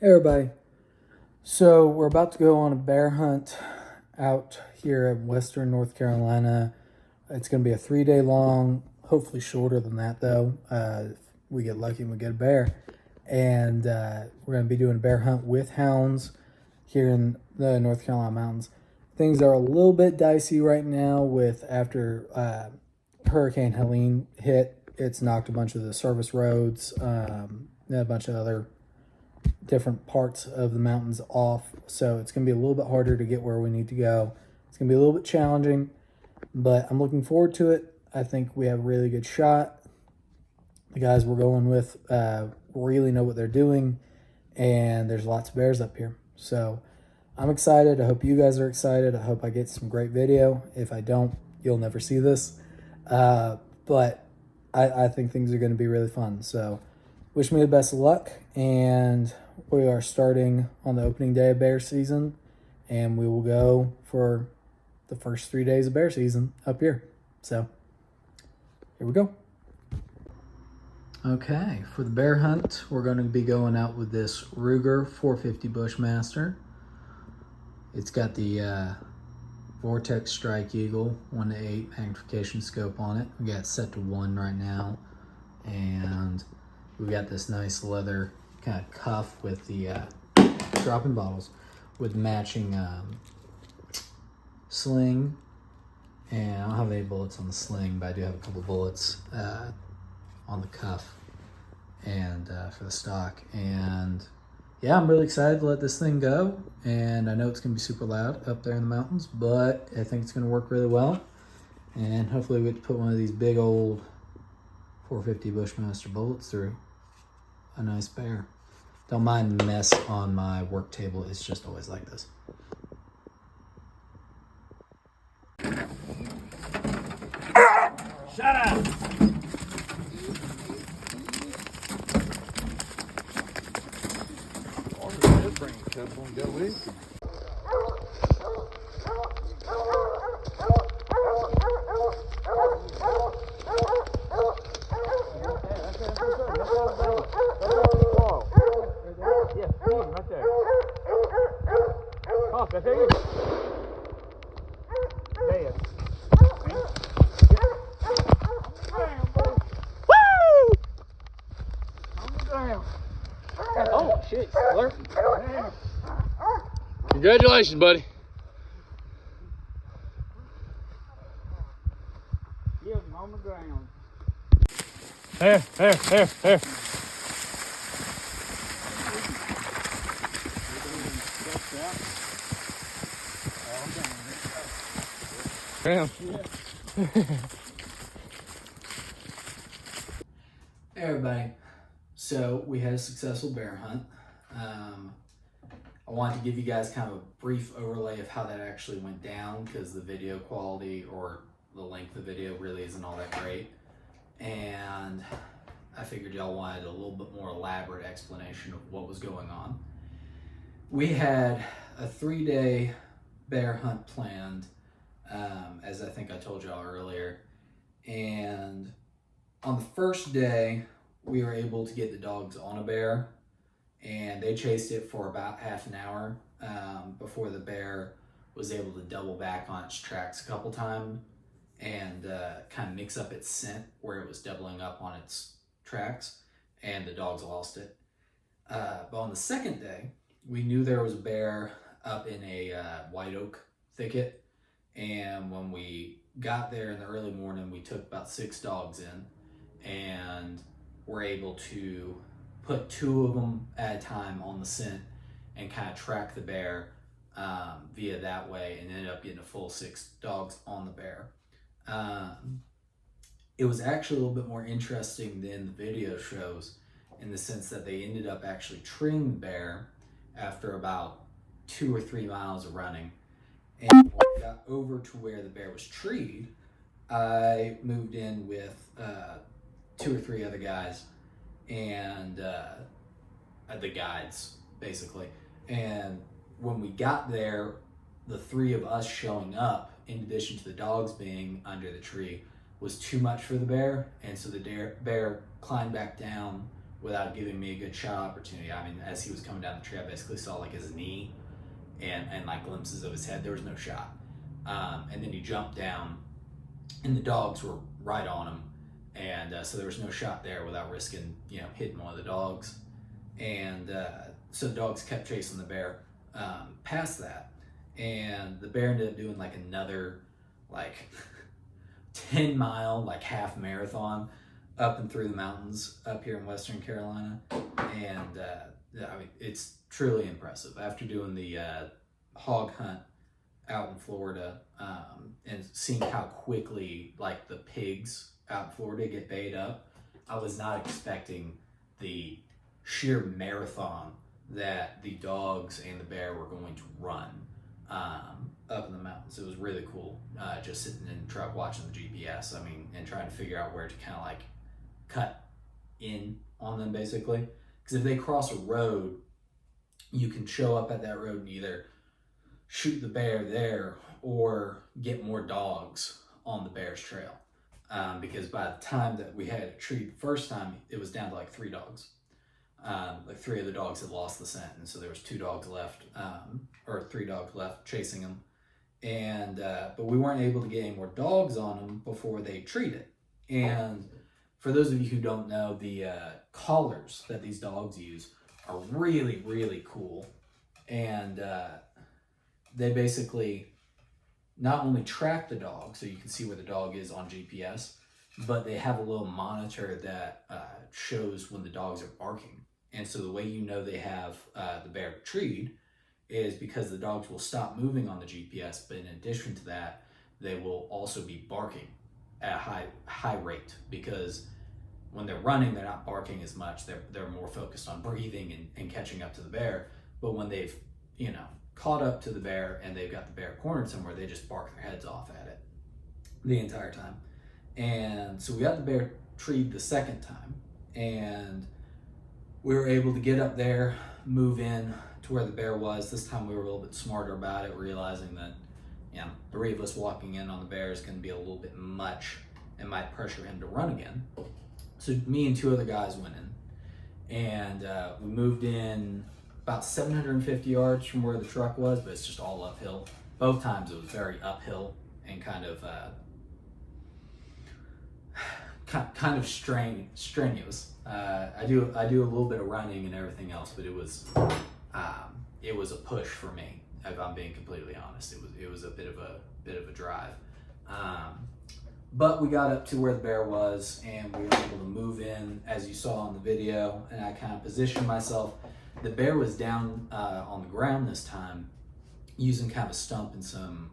Hey everybody, so we're about to go on a bear hunt out here in western North Carolina. It's going to be a 3-day long, hopefully shorter than that though. If we get lucky and we get a bear. And we're going to be doing a bear hunt with hounds here in the North Carolina mountains. Things are a little bit dicey right now with after Hurricane Helene hit. It's knocked a bunch of the service roads, and a bunch of other different parts of the mountains off, so it's going to be a little bit harder to get where we need to go. It's going to be a little bit challenging, but I'm looking forward to it. I think we have a really good shot. The guys we're going with really know what they're doing, and there's lots of bears up here, so I'm excited. I hope you guys are excited. I hope I get some great video. If I don't, you'll never see this, but I think things are going to be really fun. So wish me the best of luck, and we are starting on the opening day of bear season, and we will go for the first 3 days of bear season up here. So here we go. Okay, for the bear hunt, we're going to be going out with this Ruger 450 Bushmaster. It's got the Vortex Strike Eagle 1:8 magnification scope on it. We got it set to 1 right now, and we got this nice leather kind of cuff with the dropping bottles with matching sling. And I don't have any bullets on the sling, but I do have a couple bullets on the cuff and for the stock. And yeah, I'm really excited to let this thing go. And I know it's gonna be super loud up there in the mountains, but I think it's gonna work really well. And hopefully we get to put one of these big old 450 Bushmaster bullets through a nice bear. Don't mind the mess on my work table. It's just always like this. Shut up! Oh shit, slurp. Congratulations, buddy. Give him on the ground. Here. Damn. Hey everybody, so we had a successful bear hunt. I wanted to give you guys kind of a brief overlay of how that actually went down, because the video quality or the length of the video really isn't all that great, and I figured y'all wanted a little bit more elaborate explanation of what was going on. We had a 3-day bear hunt planned, as I think I told y'all earlier, and on the first day, we were able to get the dogs on a bear, and they chased it for about half an hour before the bear was able to double back on its tracks a couple times and kind of mix up its scent where it was doubling up on its tracks, and the dogs lost it. But on the second day, we knew there was a bear up in a white oak thicket, and when we got there in the early morning, we took about 6 dogs in, and were able to put 2 of them at a time on the scent and kind of track the bear via that way, and ended up getting a full 6 dogs on the bear. It was actually a little bit more interesting than the video shows, in the sense that they ended up actually treeing the bear after about 2 or 3 miles of running. And when we got over to where the bear was treed, I moved in with 2 or 3 other guys and the guides basically. And when we got there, the 3 of us showing up, in addition to the dogs being under the tree, was too much for the bear, and so the bear climbed back down without giving me a good shot opportunity. I mean, as he was coming down the tree, I basically saw like his knee and like glimpses of his head. There was no shot. And then he jumped down, and the dogs were right on him, and so there was no shot there without risking, you know, hitting one of the dogs. And so the dogs kept chasing the bear past that, and the bear ended up doing like another like 10-mile like half marathon up and through the mountains up here in Western Carolina. And I mean, it's truly impressive. After doing the hog hunt out in Florida, and seeing how quickly like the pigs out in Florida get bayed up, I was not expecting the sheer marathon that the dogs and the bear were going to run up in the mountains. It was really cool, just sitting in the truck watching the GPS. I mean, and trying to figure out where to kind of like cut in on them, basically. Because if they cross a road, you can show up at that road and either shoot the bear there or get more dogs on the bear's trail. Because by the time that we had it treated the first time, it was down to like 3 dogs. Like 3 of the dogs had lost the scent, and so there was 2 dogs left, or 3 dogs left chasing them. And but we weren't able to get any more dogs on them before they treated. And for those of you who don't know, the collars that these dogs use are really, really cool. And they basically not only track the dog, so you can see where the dog is on GPS, but they have a little monitor that shows when the dogs are barking. And so the way you know they have the bear treed is because the dogs will stop moving on the GPS, but in addition to that, they will also be barking at a high rate, because when they're running, they're not barking as much. They're more focused on breathing and catching up to the bear. But when they've, you know, caught up to the bear and they've got the bear cornered somewhere, they just bark their heads off at it the entire time. And so we got the bear treed the second time, and we were able to get up there, move in to where the bear was. This time we were a little bit smarter about it, realizing that, you know, 3 of us walking in on the bear is going to be a little bit much and might pressure him to run again. So me and 2 other guys went in, and we moved in about 750 yards from where the truck was, but it's just all uphill. Both times it was very uphill and kind of strenuous. I do a little bit of running and everything else, but it was a push for me. If I'm being completely honest, it was a bit of a drive. But we got up to where the bear was, and we were able to move in, as you saw in the video, and I kind of positioned myself. The bear was down on the ground this time, using kind of a stump and some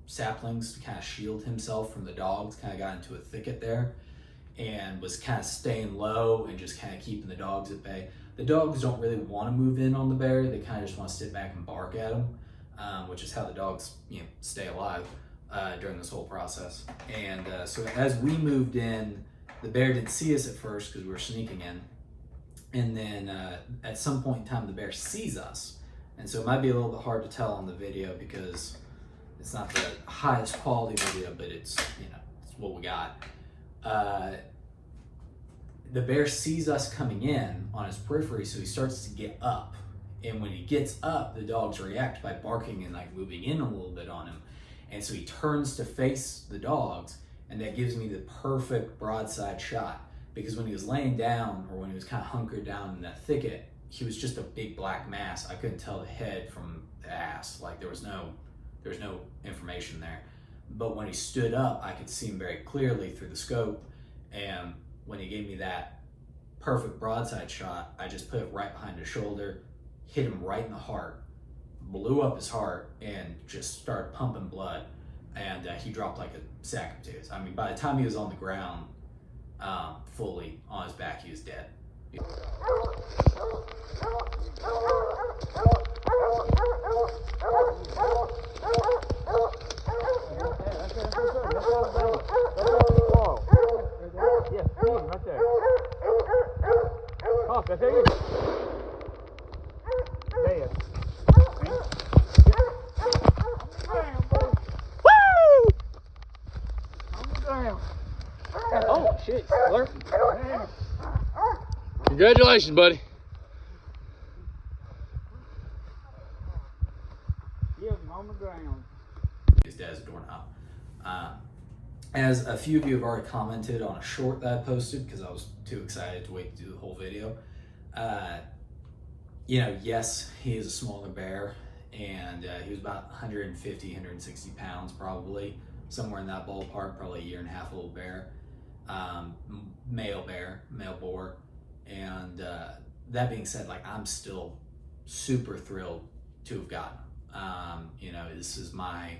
saplings to kind of shield himself from the dogs. Kind of got into a thicket there and was kind of staying low and just kind of keeping the dogs at bay. The dogs don't really want to move in on the bear. They kind of just want to sit back and bark at him, which is how the dogs, you know, stay alive during this whole process. And so as we moved in, the bear didn't see us at first because we were sneaking in. And then at some point in time, the bear sees us. And so it might be a little bit hard to tell on the video because it's not the highest quality video, but it's, you know, it's what we got. The bear sees us coming in on his periphery, so he starts to get up. And when he gets up, the dogs react by barking and like moving in a little bit on him. And so he turns to face the dogs, and that gives me the perfect broadside shot. Because when he was laying down, or when he was kind of hunkered down in that thicket, he was just a big black mass. I couldn't tell the head from the ass. Like there was no information there. But when he stood up, I could see him very clearly through the scope. And when he gave me that perfect broadside shot, I just put it right behind his shoulder, hit him right in the heart, blew up his heart, and just started pumping blood. And he dropped like a sack of potatoes. I mean, by the time he was on the ground, fully on his back, he was dead. Oh shit, alert. Congratulations, buddy. Give him on the ground. His dad's a doorknob. As a few of you have already commented on a short that I posted because I was too excited to wait to do the whole video. Yes, he is a smaller bear, and he was about 150, 160 pounds probably, somewhere in that ballpark, probably a year and a half old bear, male boar. And that being said, like, I'm still super thrilled to have gotten him. This is my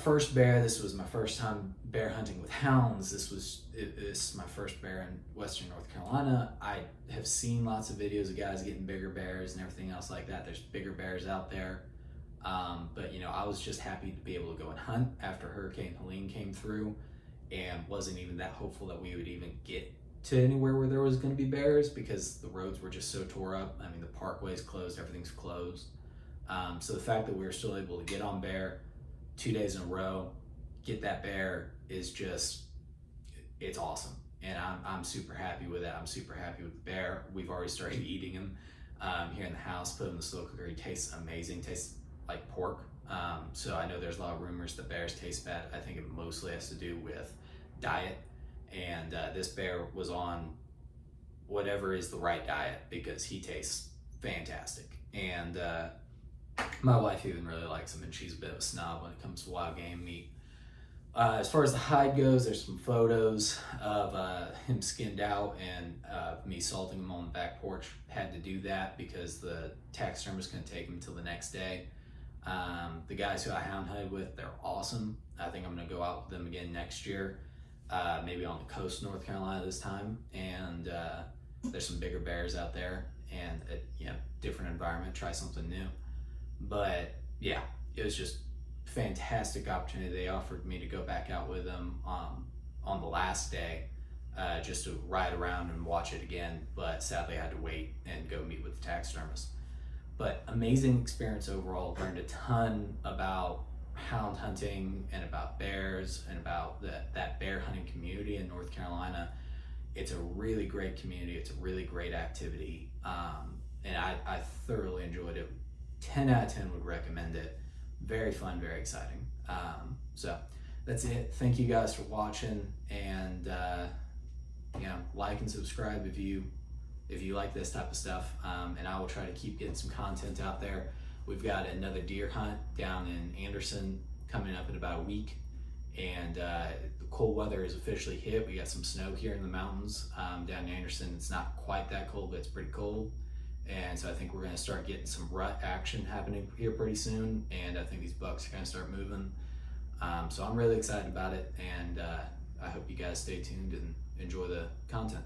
first bear. This was my first time bear hunting with hounds. This is my first bear in Western North Carolina. I have seen lots of videos of guys getting bigger bears and everything else like that. There's bigger bears out there. But I was just happy to be able to go and hunt after Hurricane Helene came through, and wasn't even that hopeful that we would even get to anywhere where there was going to be bears because the roads were just so tore up. I mean, the parkway's closed, everything's closed. So the fact that we were still able to get on bear 2 days in a row, get that bear is just, it's awesome. And I'm super happy with it. I'm super happy with the bear. We've already started eating him here in the house, put him in the slow cooker. He tastes amazing, tastes like pork. So I know there's a lot of rumors that bears taste bad. I think it mostly has to do with diet. And this bear was on whatever is the right diet because he tastes fantastic. And my wife even really likes him, and she's a bit of a snob when it comes to wild game meat. As far as the hide goes, there's some photos of him skinned out and me salting him on the back porch. Had to do that because the taxidermist couldn't take him until the next day. The guys who I hound hunted with, they're awesome. I think I'm gonna go out with them again next year, maybe on the coast of North Carolina this time. And there's some bigger bears out there, and different environment, try something new. But yeah, it was just fantastic opportunity. They offered me to go back out with them on the last day, just to ride around and watch it again. But sadly, I had to wait and go meet with the taxidermist. But amazing experience overall. Learned a ton about hound hunting and about bears and about that bear hunting community in North Carolina. It's a really great community. It's a really great activity. And I thoroughly enjoyed it. 10 out of 10 would recommend it. Very fun, very exciting. So that's it. Thank you guys for watching, and like and subscribe if you like this type of stuff. And I will try to keep getting some content out there. We've got another deer hunt down in Anderson coming up in about a week, and the cold weather is officially hit. We got some snow here in the mountains down in Anderson. It's not quite that cold, but it's pretty cold. And so I think we're going to start getting some rut action happening here pretty soon, and I think these bucks are going to start moving. So I'm really excited about it, and I hope you guys stay tuned and enjoy the content.